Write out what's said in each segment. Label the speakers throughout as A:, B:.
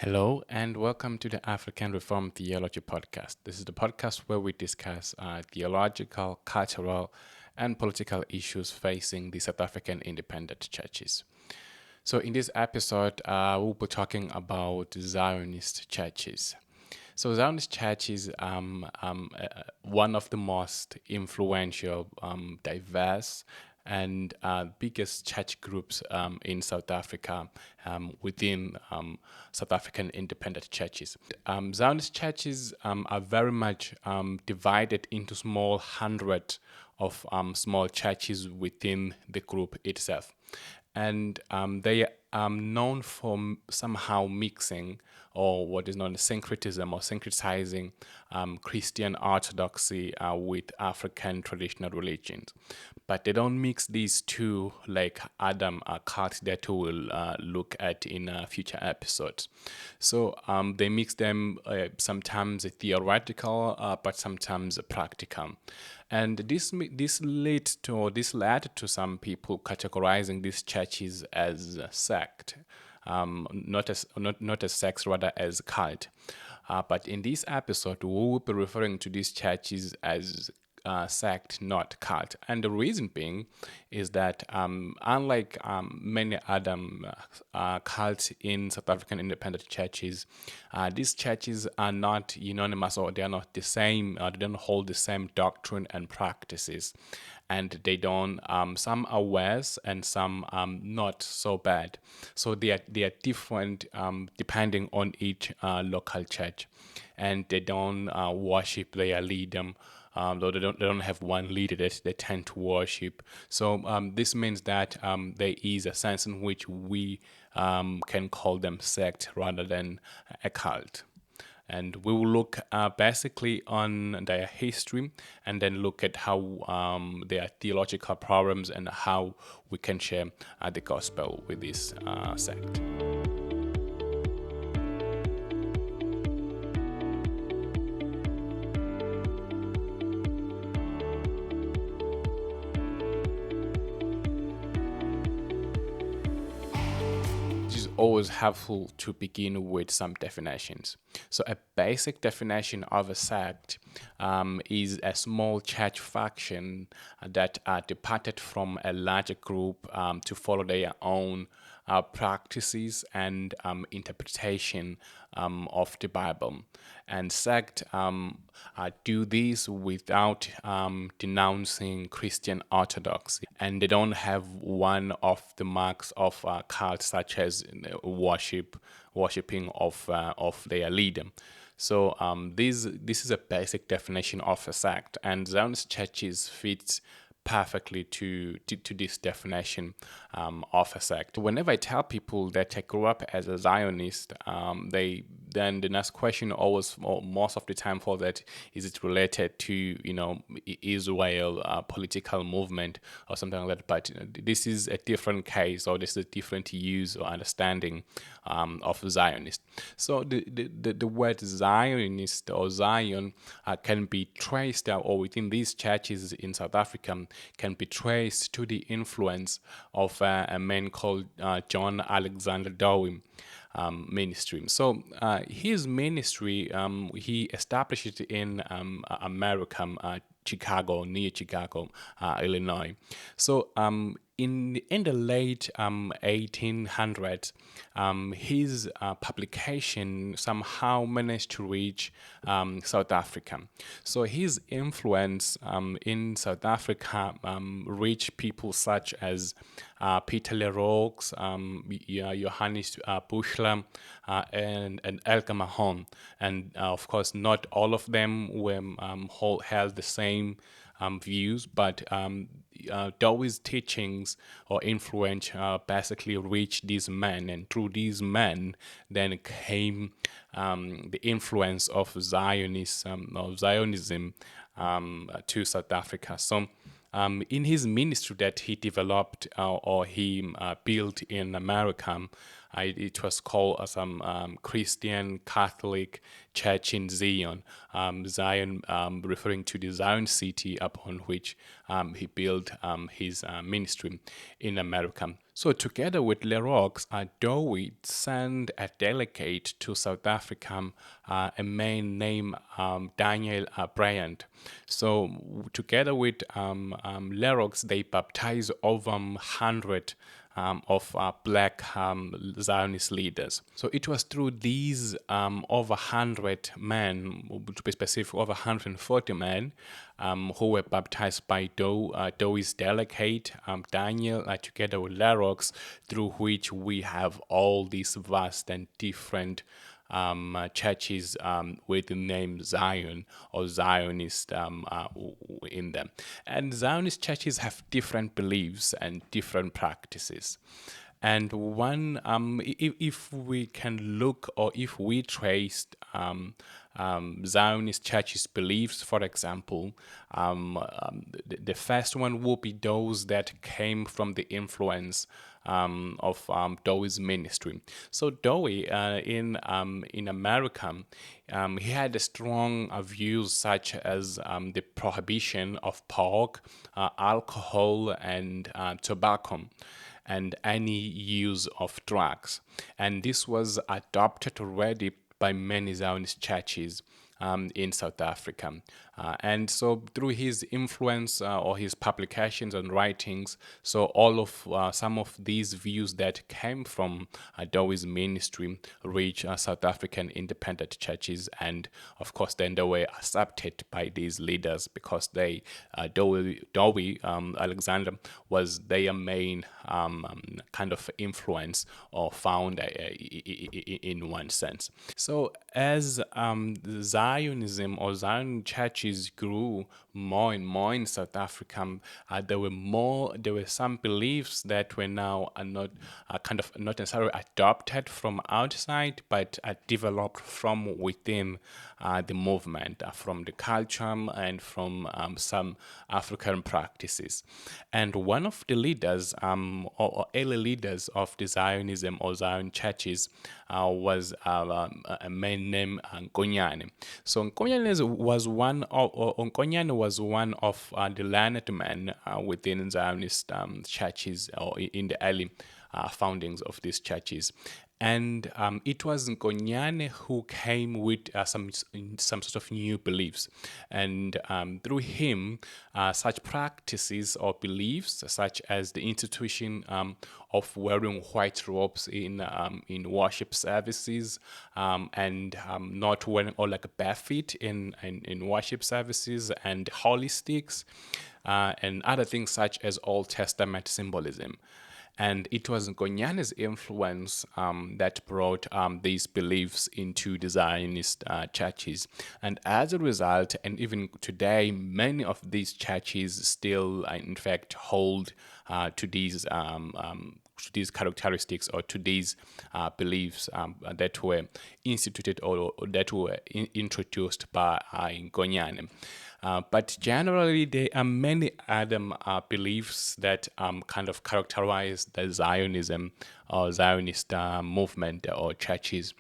A: Hello and welcome to the African Reformed Theology Podcast. This is the podcast where we discuss theological, cultural, and political issues facing the South African independent churches. So, in this episode, we'll be talking about Zionist churches. So, Zionist churches, one of the most influential, diverse, and biggest church groups in South Africa within South African independent churches. Zionist churches are very much divided into small hundred of small churches within the group itself. And they are known for somehow mixing, or what is known as syncretism or syncretizing Christian orthodoxy with African traditional religions. But they don't mix these two like Adam cult that we will look at in future episodes. So they mix them sometimes theoretical, but sometimes practical. And this led to some people categorizing these churches as a sect, not as sects, rather as cult. But in this episode, we will be referring to these churches as sect, not cult. And the reason being is that unlike many other cults in South African independent churches, these churches are not unanimous, or they are not the same, they don't hold the same doctrine and practices. And they don't, some are worse and some not so bad. So they are different depending on each local church. And they don't worship their leader. Though they don't have one leader that they tend to worship. So this means that there is a sense in which we can call them sect rather than a cult. And we will look basically on their history and then look at how their theological problems and how we can share the gospel with this sect. Always helpful to begin with some definitions. So a basic definition of a sect is a small church faction that departed from a larger group to follow their own practices and interpretation of the Bible. And sect do this without denouncing Christian orthodoxy. And they don't have one of the marks of cults, such as worshipping of their leader. So this is a basic definition of a sect, and Zionist churches fit perfectly to this definition of a sect. Whenever I tell people that I grew up as a Zionist, then the next question always, or most of the time, for that, is it related to Israel political movement or something like that? But this is a different case, or this is a different use or understanding of Zionist. So the word Zionist or Zion can be traced, or within these churches in South Africa, can be traced to the influence of a man called John Alexander Dowie. Ministry. So his ministry, he established it in America, Chicago, near Chicago, Illinois. So in the late 1800s, his publication somehow managed to reach South Africa. So his influence in South Africa reached people such as Peter Leroux, Johannes Buchler, and Elke Mahon. And of course, not all of them were held the same views, but Dowie's teachings or influence basically reached these men, and through these men then came the influence of Zionism to South Africa. So in his ministry that he developed or he built in America, it was called some Christian Catholic Church in Zion. Zion referring to the Zion city upon which he built his ministry in America. So together with Leroux, Dowie sent a delegate to South Africa, a man named Daniel Bryant. So together with Leroux, they baptized over 100 of black Zionist leaders. So it was through these over 100 men, to be specific, over 140 men, who were baptized by Dowie's delegate, Daniel, together with Leroux, through which we have all these vast and different churches with the name Zion or Zionist in them. And Zionist churches have different beliefs and different practices. And one, if we can look or if we traced Zionist churches' beliefs, for example, the first one will be those that came from the influence of Dowie's ministry. So Dowie in America, he had a strong views such as the prohibition of pork, alcohol, and tobacco, and any use of drugs. And this was adopted already by many Zionist churches in South Africa. And so through his influence or his publications and writings, so all of some of these views that came from Dowie's ministry reached South African independent churches, and of course then they were accepted by these leaders because they Dowie Alexander was their main kind of influence or founder in one sense. So as Zionism or Zion churches grew more and more in South Africa, there were some beliefs that were now not kind of not necessarily adopted from outside, but developed from within the movement, from the culture and from some African practices. And one of the leaders or early leaders of the Zionism or Zion churches was a man named Nkonyane. So Nkonyane was one of the learned men within Zionist churches or in the early foundings of these churches. And it was Nkonyane who came with some sort of new beliefs, and through him, such practices or beliefs, such as the institution of wearing white robes in worship services, and not wearing or like bare feet in worship services, and holy sticks, and other things such as Old Testament symbolism. And it was Nkonyane's influence that brought these beliefs into the Zionist churches. And as a result, and even today, many of these churches still, in fact, hold to these characteristics or to these beliefs that were instituted or that were introduced by Nkonyane. But generally, there are many other beliefs that kind of characterize the Zionism or Zionist movement or churches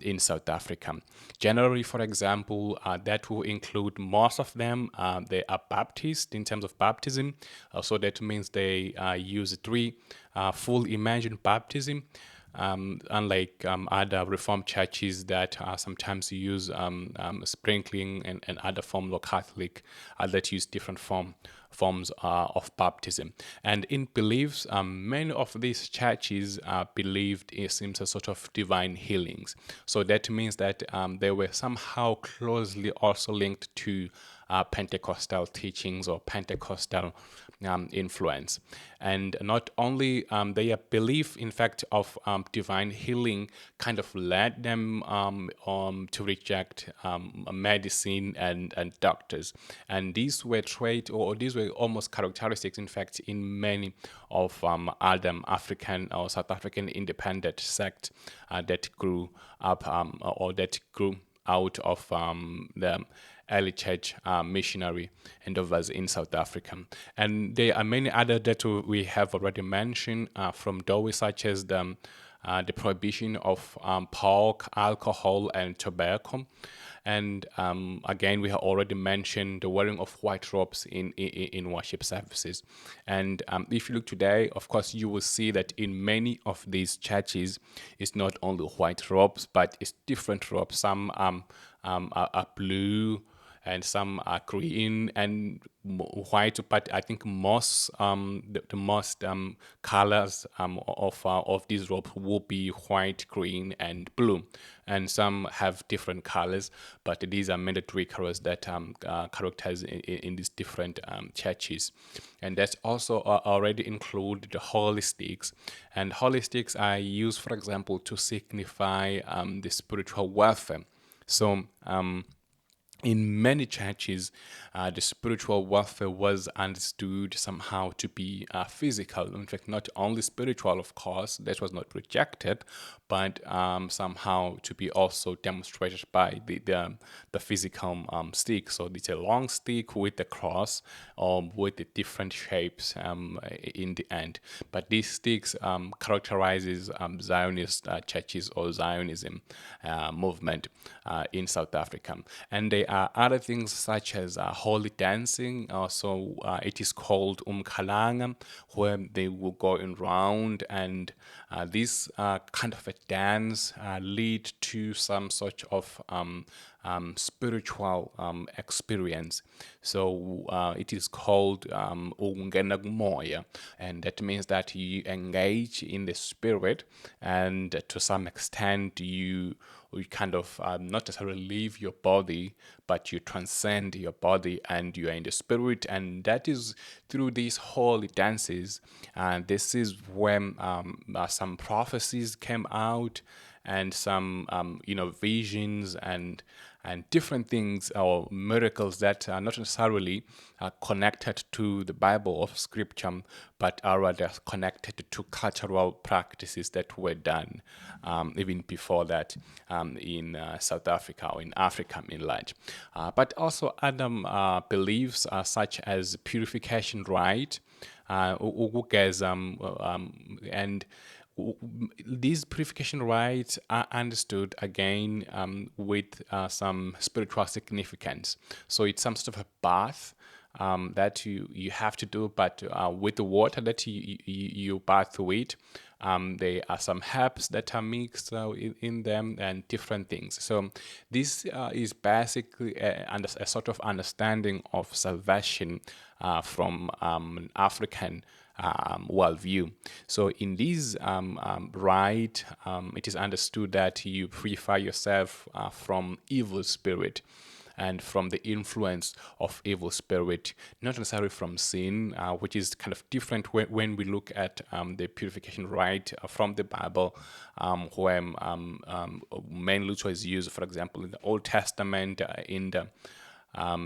A: in South Africa. Generally, for example, that will include most of them, they are Baptist in terms of baptism. So that means they use three full immersion baptism. Unlike other Reformed churches that sometimes use sprinkling and other forms of Catholic that use different forms of baptism. And in beliefs, many of these churches believed in some sort of divine healings. So that means that they were somehow closely also linked to Pentecostal teachings or Pentecostal influence. And not only their belief, in fact, of divine healing kind of led them to reject medicine and doctors. And these were these were almost characteristics, in fact, in many of other African or South African independent sects that grew up or that grew out of the early church missionary endeavors in South Africa. And there are many other that we have already mentioned from Dowie, such as the the prohibition of pork, alcohol, and tobacco. And again, we have already mentioned the wearing of white robes in worship services. And if you look today, of course, you will see that in many of these churches, it's not only white robes, but it's different robes. Some are blue, and some are green and white. But I think most the most colors of these robes will be white, green, and blue. And some have different colors, but these are mandatory colors that characterize in these different churches. And that's also already include the holy sticks. And holy sticks are used, for example, to signify the spiritual warfare. So in many churches, the spiritual warfare was understood somehow to be physical. In fact, not only spiritual, of course, that was not rejected, but somehow to be also demonstrated by the physical stick. So it's a long stick with the cross, with the different shapes in the end. But these sticks characterizes Zionist churches or Zionism movement in South Africa. And they are other things such as holy dancing. So it is called umkhalanga, where they will go in round, and this kind of a dance lead to some sort of spiritual experience. So it is called ukungena kumoya, and that means that you engage in the spirit, and to some extent you kind of not necessarily leave your body, but you transcend your body and you are in the spirit. And that is through these holy dances. And this is when some prophecies came out, and some visions and different things or miracles that are not necessarily connected to the Bible or Scripture, but are rather connected to cultural practices that were done even before that in South Africa or in Africa in large. But also other beliefs such as purification rite, and these purification rites are understood again with some spiritual significance. So it's some sort of a bath that you have to do, but with the water that you bath with, there are some herbs that are mixed in them and different things. So this is basically a sort of understanding of salvation from an African worldview. So in this rite, it is understood that you purify yourself from evil spirit and from the influence of evil spirit, not necessarily from sin, which is kind of different when we look at the purification rite from the Bible, where main ritual is used, for example, in the Old Testament, in the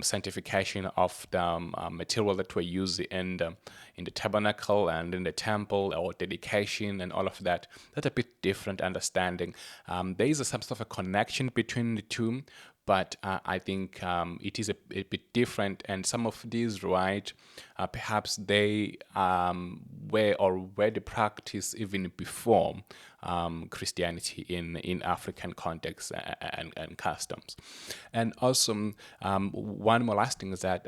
A: sanctification of the material that were used in the tabernacle and in the temple, or dedication and all of that. That's a bit different understanding. There is some sort of a connection between the two, but I think it is a bit different. And some of these, right, perhaps they were already practiced even before Christianity in African contexts and customs. And also, one more last thing is that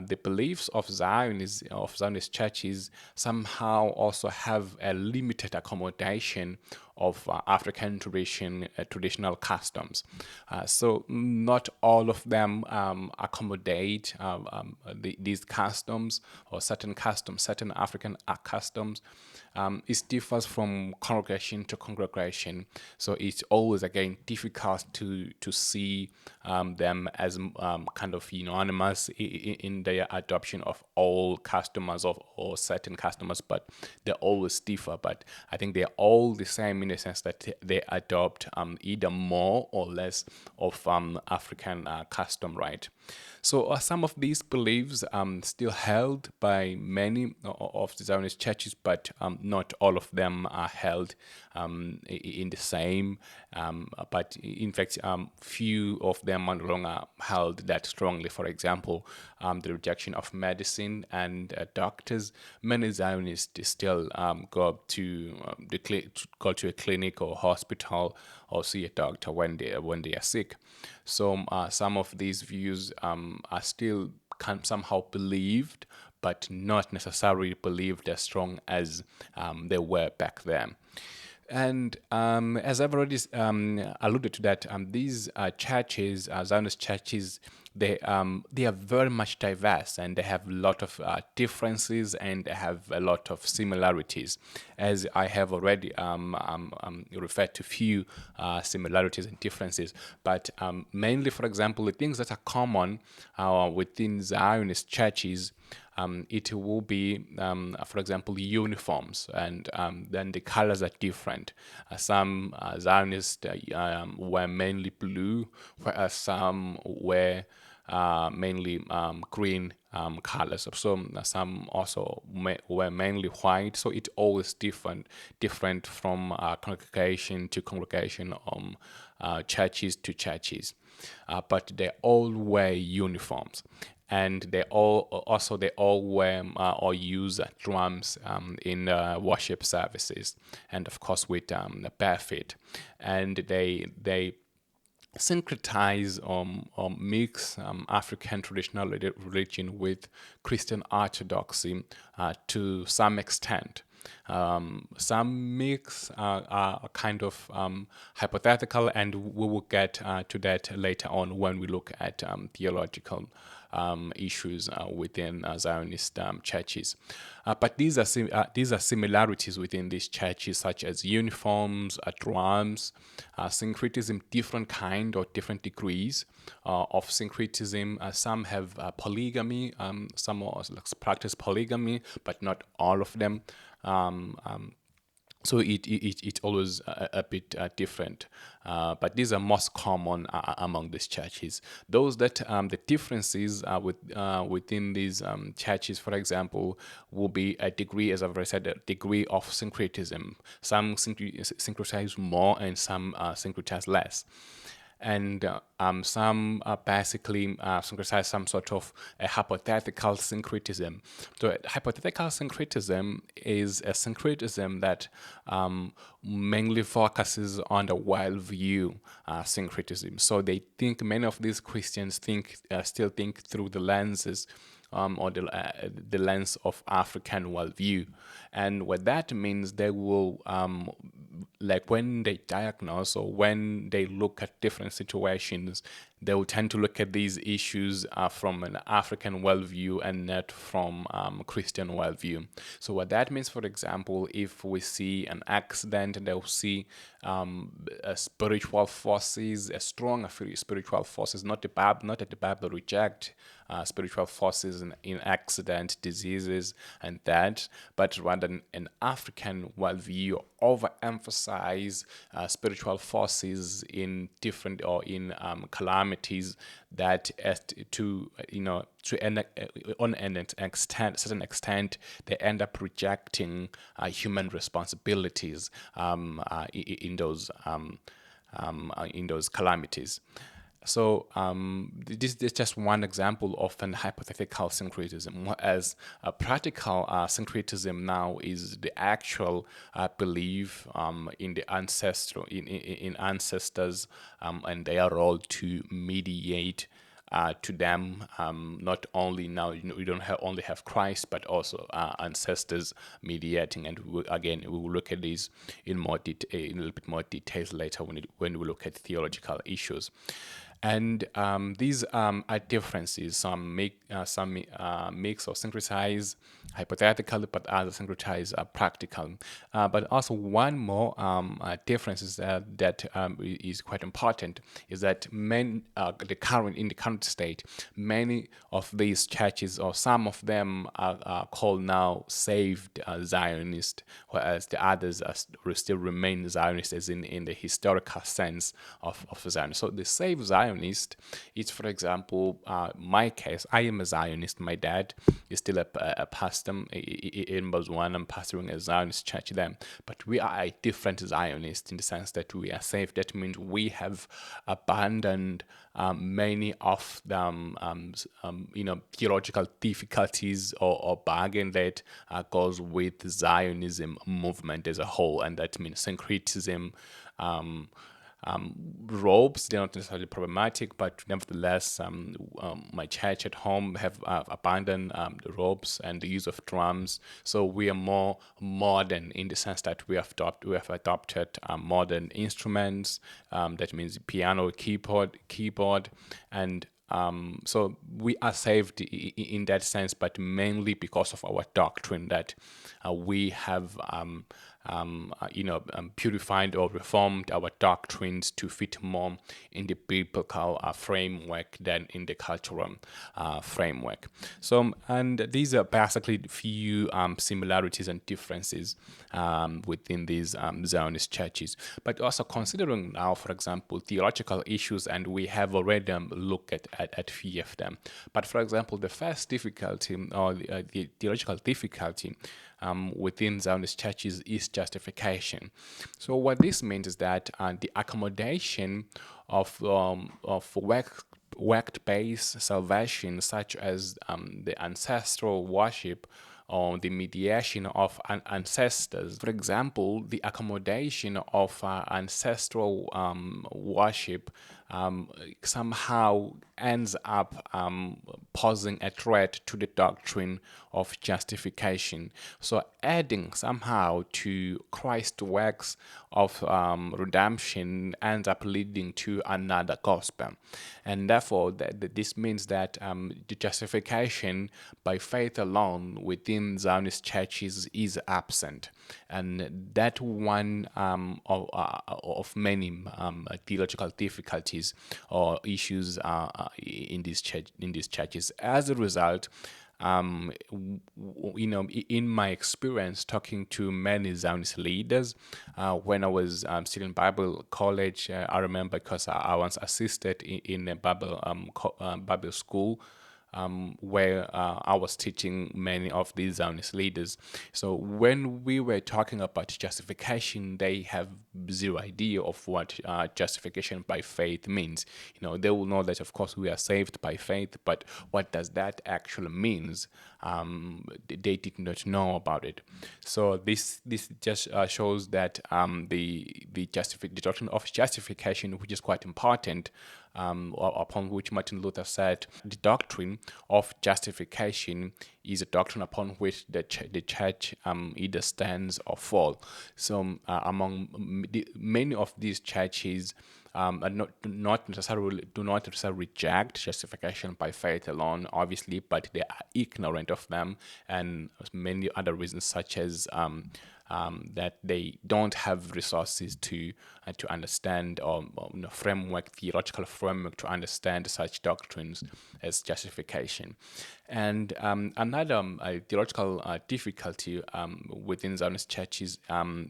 A: the beliefs of Zionist churches somehow also have a limited accommodation of African traditional customs. So not all of them accommodate these customs, or certain African customs. It differs from congregation to congregation. So it's always, again, difficult to see them as kind of unanimous in their adoption of all customers or certain customers, but they always differ. But I think they're all the same in the sense that they adopt either more or less of African custom, right? So some of these beliefs still held by many of the Zionist churches, but not all of them are held in the same. But in fact, few of them are no longer held that strongly. For example, the rejection of medicine and doctors. Many Zionists still go to a clinic or hospital or see a doctor when they are sick. So some of these views are still somehow believed, but not necessarily believed as strong as they were back then. And as I've already alluded to that, these churches, Zionist churches, they are very much diverse, and they have a lot of differences, and they have a lot of similarities. As I have already referred to few similarities and differences, but mainly, for example, the things that are common within Zionist churches. It will be, for example, uniforms, and then the colors are different. Some Zionists were mainly blue, whereas some were mainly green colors. So some also were mainly white. So it's always different from congregation to congregation, churches to churches. But they all wear uniforms, and they all wear or use drums in worship services, and of course with the bare feet, and they syncretize or mix African traditional religion with Christian orthodoxy to some extent. Some mix are kind of hypothetical, and we will get to that later on when we look at theological issues within Zionist churches. But these are similarities within these churches, such as uniforms, drums, syncretism, different kind or different degrees of syncretism. Some have polygamy, some practice polygamy, but not all of them. So it's always a bit different, but these are most common among these churches. Those that the differences within these churches, for example, will be a degree, as I've already said, a degree of syncretism. Some syncretize more, and some syncretize less. And some basically syncretize some sort of a hypothetical syncretism. So hypothetical syncretism is a syncretism that mainly focuses on the worldview syncretism. So they think, many of these Christians still think through the lenses or the lens of African worldview. And what that means, they will, like when they diagnose or when they look at different situations, they will tend to look at these issues from an African worldview and not from Christian worldview. So what that means, for example, if we see an accident, they'll see spiritual forces, a strong spiritual forces, not that the Bible reject spiritual forces in accident, diseases, and that, but rather an African worldview overemphasize spiritual forces in different or in calamities that on an extent, certain extent, they end up rejecting human responsibilities in those calamities. So this is just one example of an hypothetical syncretism, whereas a practical syncretism now is the actual belief in the in ancestors and their role to mediate to them. Not only now, we don't only have Christ, but also ancestors mediating. And we will look at these in a little bit more details later when we look at theological issues. And these are differences. Some mix or syncretize hypothetically, but others syncretize practical. But also one more difference is that is quite important, is that in the current state, many of these churches, or some of them, are called now saved Zionist, whereas the others still remain Zionist, as in the historical sense of Zionist. So the saved Zionist Zionist is, for example, my case. I am a Zionist. My dad is still a pastor in Botswana. I'm pastoring a Zionist church there. But we are a different Zionist in the sense that we are saved. That means we have abandoned many of the theological difficulties or bargain that goes with the Zionism movement as a whole, and that means syncretism. Robes, they're not necessarily problematic, but nevertheless, my church at home have abandoned the robes and the use of drums. So we are more modern in the sense that we have adopted modern instruments. That means piano, keyboard, and so we are saved in that sense, but mainly because of our doctrine that we have purified or reformed our doctrines to fit more in the biblical framework than in the cultural framework. So, and these are basically few similarities and differences within these Zionist churches. But also considering now, for example, theological issues, and we have already looked at few of them. But for example, the first difficulty or the theological difficulty within Zionist churches is justification. So what this means is that the accommodation of work-based salvation, such as the ancestral worship or the mediation of ancestors. For example, the accommodation of ancestral worship somehow ends up posing a threat to the doctrine of justification. So adding somehow to Christ's works of redemption ends up leading to another gospel. And therefore, this means that the justification by faith alone within Zionist churches is absent. And that one of many theological difficulties or issues in these churches. As a result, in my experience talking to many Zionist leaders, when I was still in Bible college, I remember because I once assisted in a Bible school where I was teaching many of these Zionist leaders. So when we were talking about justification, they have zero idea of what justification by faith means. They will know that, of course, we are saved by faith, but what does that actually means? They did not know about it. So this just shows that the doctrine of justification, which is quite important, upon which Martin Luther said the doctrine of justification is a doctrine upon which the church either stands or falls. So among many of these churches, do not necessarily reject justification by faith alone, obviously, but they are ignorant of them, and many other reasons such as that they don't have resources to understand or theological framework to understand such doctrines as justification. And another theological difficulty within Zionist churches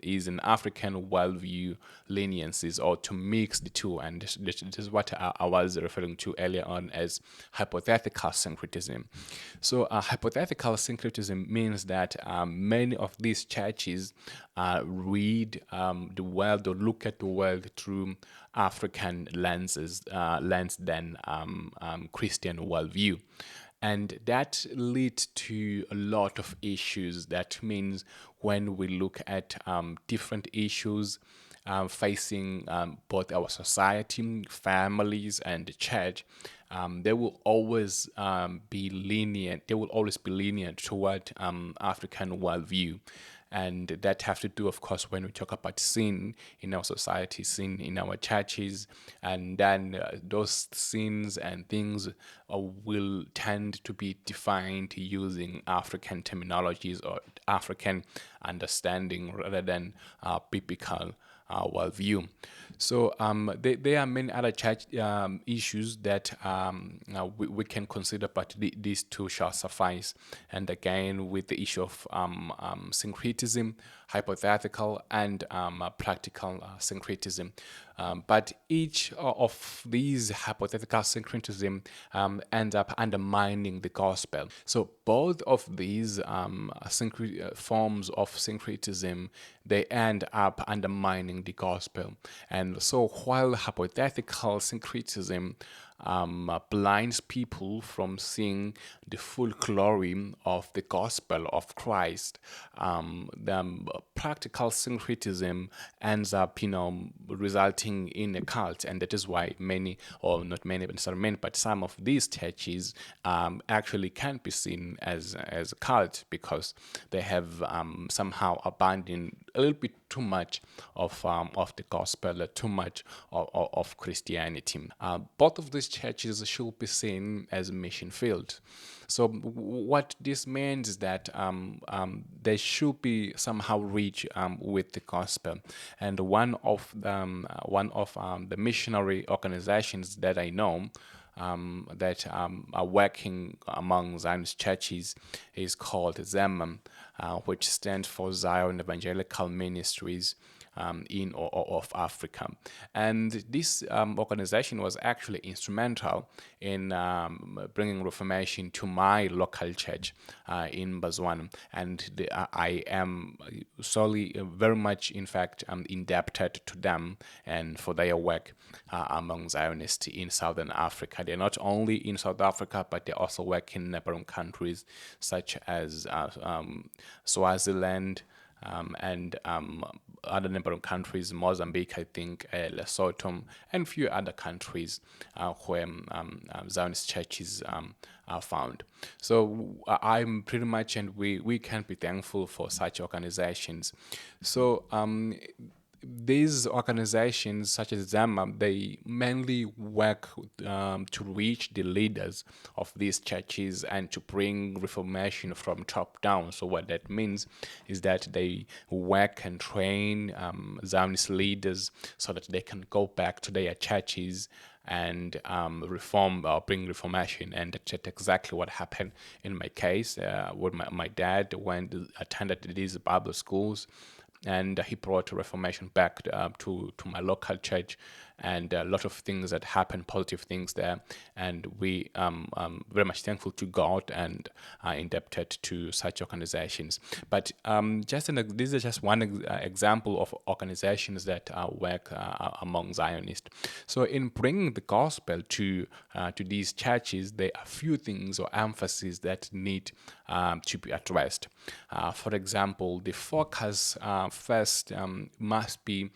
A: is an African worldview leniencies, or to mix the two. And this is what I was referring to earlier on as hypothetical syncretism. So hypothetical syncretism means that many of these churches read the world or look at the world through African lens than Christian worldview. And that leads to a lot of issues. That means when we look at different issues facing both our society, families, and the church, they will always be lenient. They will always be lenient toward African worldview. And that have to do, of course, when we talk about sin in our society, sin in our churches, and then those sins and things will tend to be defined using African terminologies or African understanding rather than biblical worldview. So there are many other church issues that we can consider, but these two shall suffice. And again, with the issue of syncretism, hypothetical and practical syncretism. But each of these hypothetical syncretism ends up undermining the gospel. So both of these forms of syncretism, they end up undermining the gospel. And so while hypothetical syncretism blinds people from seeing the full glory of the gospel of Christ, the practical syncretism ends up, resulting in a cult, and that is why many, or not many, but some of these churches actually can be seen as a cult, because they have somehow abandoned a little bit too much of the gospel, too much of Christianity. Both of these churches should be seen as mission field. So what this means is that they should be somehow rich with the gospel. And one of the missionary organizations that I know that are working among Zionist churches is called ZEM, which stands for Zion Evangelical Ministries in or of Africa. And this organization was actually instrumental in bringing Reformation to my local church in Botswana. And I am solely, very much, in fact, indebted to them and for their work among Zionists in Southern Africa. They're not only in South Africa, but they also work in neighboring countries such as Swaziland, and other neighboring countries, Mozambique, I think, Lesotho, and a few other countries where Zionist churches are found. So I'm pretty much, and we can be thankful for such organizations. So these organizations, such as ZAMA, they mainly work to reach the leaders of these churches and to bring reformation from top down. So what that means is that they work and train Zionist leaders so that they can go back to their churches and reform or bring reformation. And that's exactly what happened in my case. When my dad attended these Bible schools, and he brought Reformation back to my local church, and a lot of things that happened, positive things there, and we very much thankful to God and indebted to such organizations. But this is just one example of organizations that work among Zionists. So in bringing the gospel to these churches, there are few things or emphases that need to be addressed. For example, the focus first must be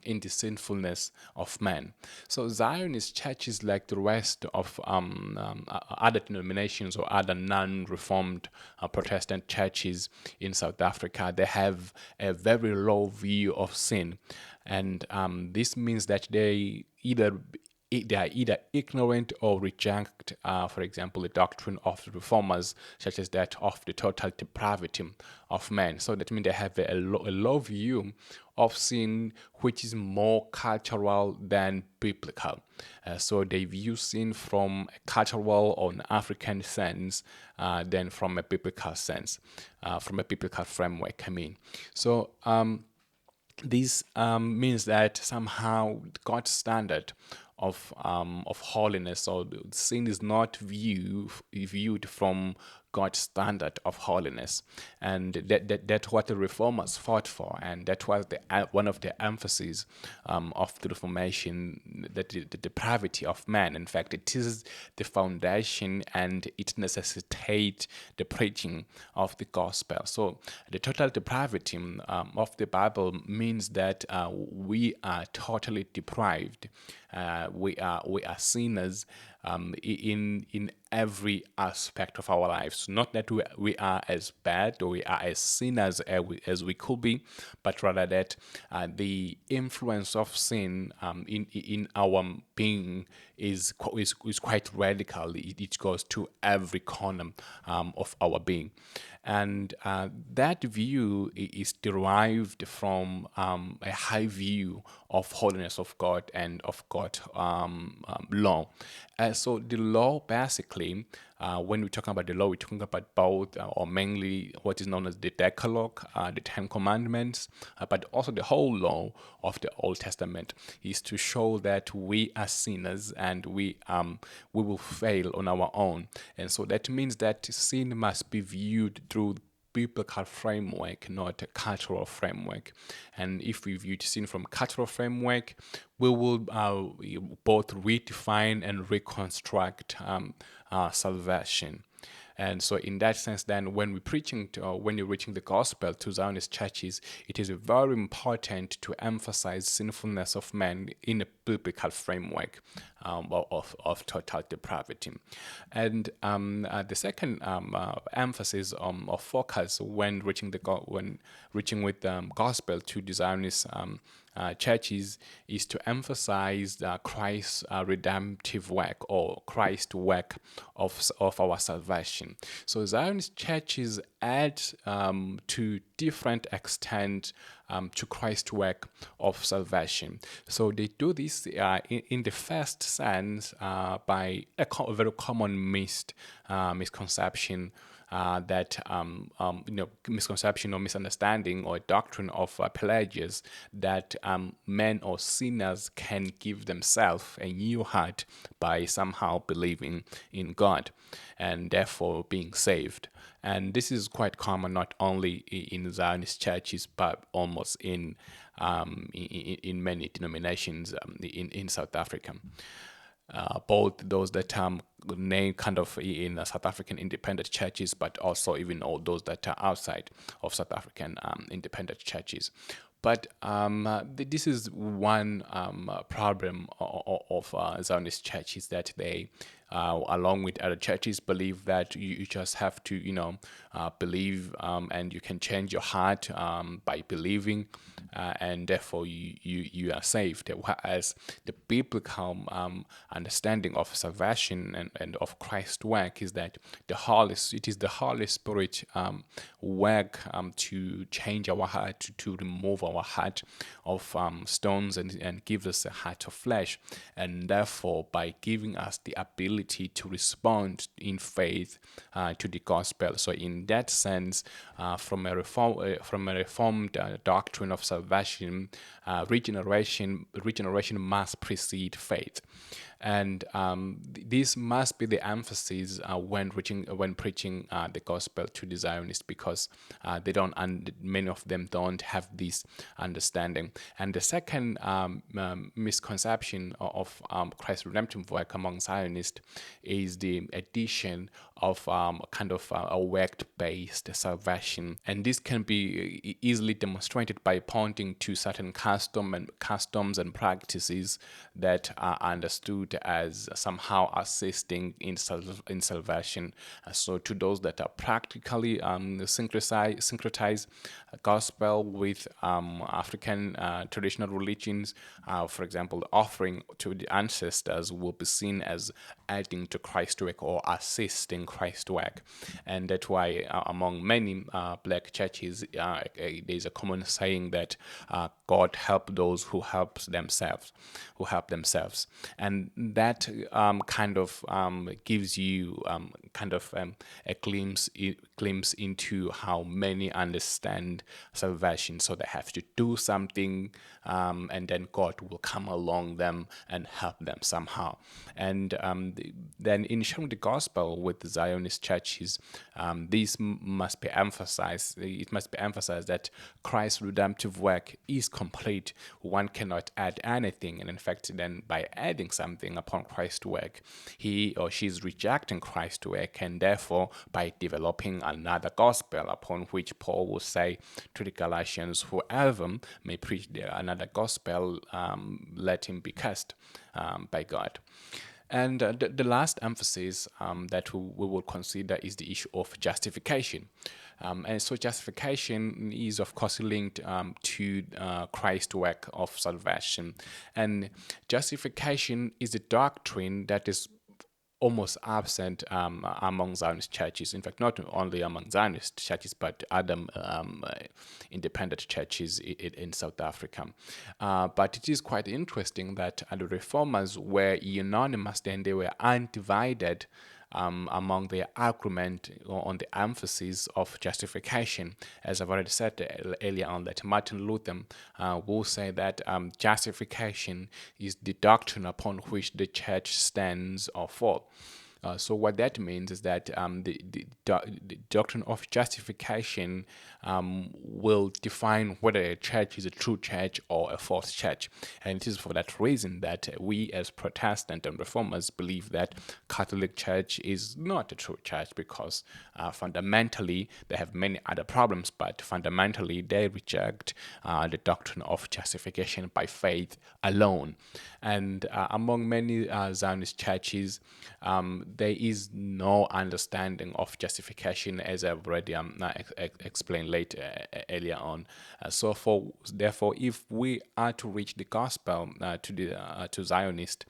A: in the sinfulness of man. So Zionist churches, like the rest of other denominations or other non-reformed Protestant churches in South Africa, they have a very low view of sin. And this means that they are either ignorant or reject, for example, the doctrine of the reformers, such as that of the total depravity of man. So that means they have a low view of sin, which is more cultural than biblical. So they view sin from a cultural or an African sense than from a biblical sense, from a biblical framework, I mean. So this means that somehow God's standard of holiness, or sin, is not viewed from God's standard of holiness, and that's what the reformers fought for, and that was one of the emphases of the Reformation, that the depravity of man. In fact, it is the foundation, and it necessitates the preaching of the gospel. So the total depravity of the Bible means that we are totally deprived. We are sinners in every aspect of our lives. Not that we are as bad or we are as sinners as we could be, but rather that the influence of sin in our being is quite radical. It goes to every corner of our being. And that view is derived from a high view of holiness of God and of God's law. So the law basically When we're talking about the law, we're talking about both or mainly what is known as the Decalogue, the Ten Commandments, but also the whole law of the Old Testament is to show that we are sinners and we will fail on our own. And so that means that sin must be viewed through biblical framework, not a cultural framework. And if we view sin from cultural framework, we will both redefine and reconstruct salvation. And so, in that sense, then, when we're preaching when you're reaching the gospel to Zionist churches, it is very important to emphasize sinfulness of man in a biblical framework of total depravity. And the second emphasis or focus when reaching with the gospel to the Zionist churches is to emphasize Christ's redemptive work or Christ's work of our salvation. So Zionist churches add to different extent to Christ's work of salvation. So they do this in the first sense by a very common misconception misconception or misunderstanding or doctrine of Pelagius that men or sinners can give themselves a new heart by somehow believing in God and therefore being saved. And this is quite common not only in Zionist churches but almost in many denominations in South Africa. Both those that name kind of in South African independent churches, but also even all those that are outside of South African independent churches. But this is one problem of Zionist churches, that they, along with other churches, believe that you just have to, believe and you can change your heart by believing, and therefore you are saved. Whereas the biblical understanding of salvation and of Christ's work is that it is the Holy Spirit work to change our heart, to remove our heart of stones and give us a heart of flesh, and therefore by giving us the ability to respond in faith to the gospel. So in that sense, from a reformed doctrine of salvation, regeneration must precede faith. And this must be the emphasis when preaching the gospel to the Zionists, because many of them don't have this understanding. And the second misconception of Christ's redemptive work among Zionists is the addition of kind of a work-based salvation, and this can be easily demonstrated by pointing to certain customs and practices that are understood as somehow assisting in salvation. So to those that are practically syncretize gospel with African traditional religions, for example, the offering to the ancestors will be seen as adding to Christ's work or assisting Christ's work. And that's why among many black churches, there's a common saying that God help those who help themselves. And that kind of gives you a glimpse into how many understand salvation. So they have to do something, and then God will come along them and help them somehow. And then in sharing the gospel with the Zionist churches, this must be emphasized. It must be emphasized that Christ's redemptive work is complete. One cannot add anything, and in fact, then by adding something upon Christ's work, he or she is rejecting Christ's work, and therefore by developing another gospel upon which Paul will say to the Galatians, whoever may preach another gospel, let him be cursed by God. And the last emphasis that we will consider is the issue of justification. And so justification is, of course, linked to Christ's work of salvation. And justification is a doctrine that is almost absent among Zionist churches. In fact, not only among Zionist churches, but other independent churches in South Africa. But it is quite interesting that the reformers were unanimous and they were undivided among the argument on the emphasis of justification. As I've already said earlier on, that Martin Luther will say that justification is the doctrine upon which the church stands or falls. So what that means is that the doctrine of justification will define whether a church is a true church or a false church. And it is for that reason that we as Protestant and Reformers believe that Catholic Church is not a true church, because fundamentally they have many other problems, but fundamentally they reject the doctrine of justification by faith alone. And among many Zionist churches, there is no understanding of justification, as I've already explained earlier on. Therefore, if we are to reach the gospel to Zionists,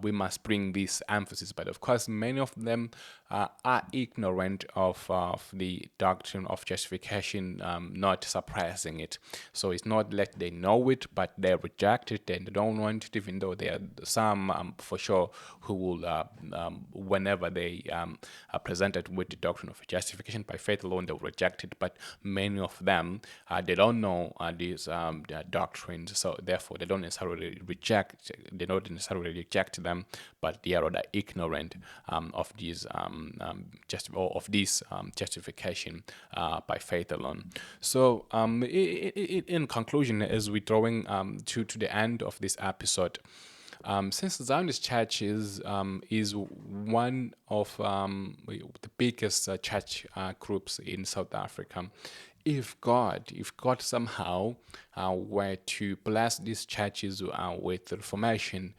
A: we must bring this emphasis. But of course, many of them are ignorant of the doctrine of justification, not suppressing it. So it's not like they know it, but they reject it and they don't want it, even though there are some for sure who will, whenever they are presented with the doctrine of justification by faith alone, they'll reject it. But many of them, they don't know these doctrines, so therefore they don't necessarily reject them, but they are rather ignorant of these justification by faith alone. So in conclusion, as we're drawing to the end of this episode, since the Zionist Church is one of the biggest church groups in South Africa, if God somehow were to bless these churches with reformation,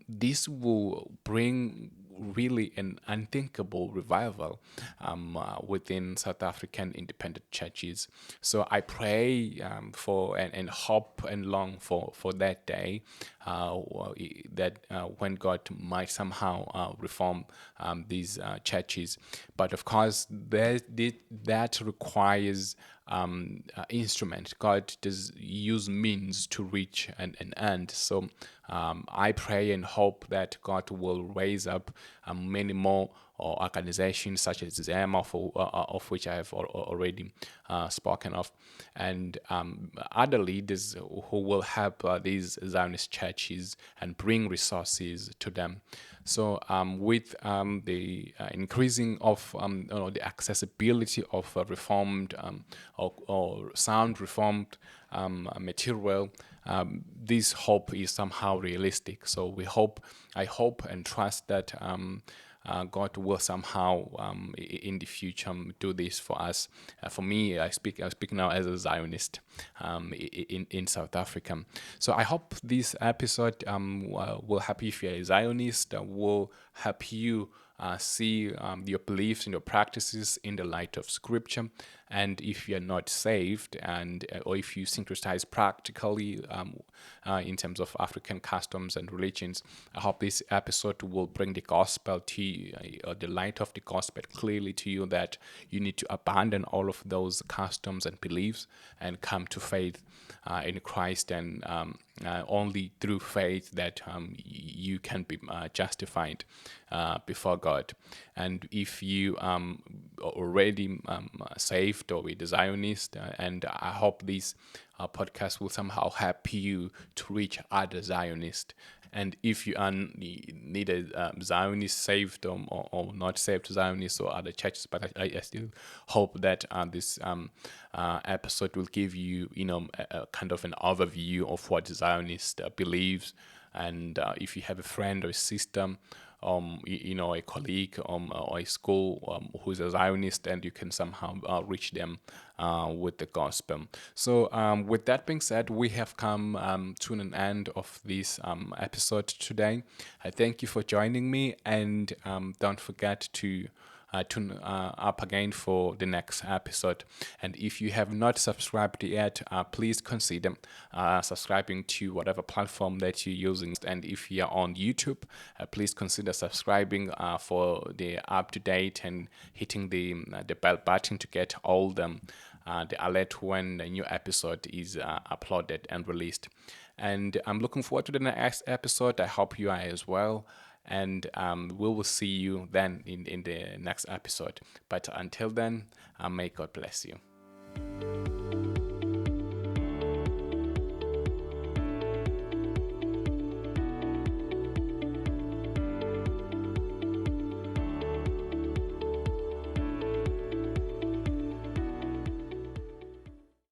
A: this will bring really an unthinkable revival within South African independent churches. So I pray for and hope and long for that day, that when God might somehow reform these churches. But of course, that requires instrument. God does use means to reach an end. So I pray and hope that God will raise up many more organizations such as ZEM, of which I have already spoken of, and other leaders who will help these Zionist churches and bring resources to them. So with the increasing of the accessibility of reformed or sound reformed material, this hope is somehow realistic. So I hope and trust that God will somehow in the future do this for us. For me, I speak now as a Zionist in South Africa. So I hope this episode will help you. If you're a Zionist, will help you see your beliefs and your practices in the light of Scripture. And if you're not saved, or if you syncretize practically in terms of African customs and religions, I hope this episode will bring the gospel to you, the light of the gospel clearly to you, that you need to abandon all of those customs and beliefs and come to faith in Christ, and only through faith that you can be justified before God. And if you already saved or with a Zionist, and I hope this podcast will somehow help you to reach other Zionists. And if you are neither Zionist saved or not saved Zionists or other churches, but I still hope that this episode will give you, a kind of an overview of what Zionist believes. And if you have a friend or a sister, a colleague or a school who's a Zionist, and you can somehow reach them with the gospel. So with that being said, we have come to an end of this episode today. I thank you for joining me, and don't forget to tune up again for the next episode. And if you have not subscribed yet, please consider subscribing to whatever platform that you're using. And if you're on YouTube, please consider subscribing for the up-to-date and hitting the bell button to get all the alert when a new episode is uploaded and released. And I'm looking forward to the next episode. I hope you are as well. And we will see you then in the next episode. But until then, may God bless you.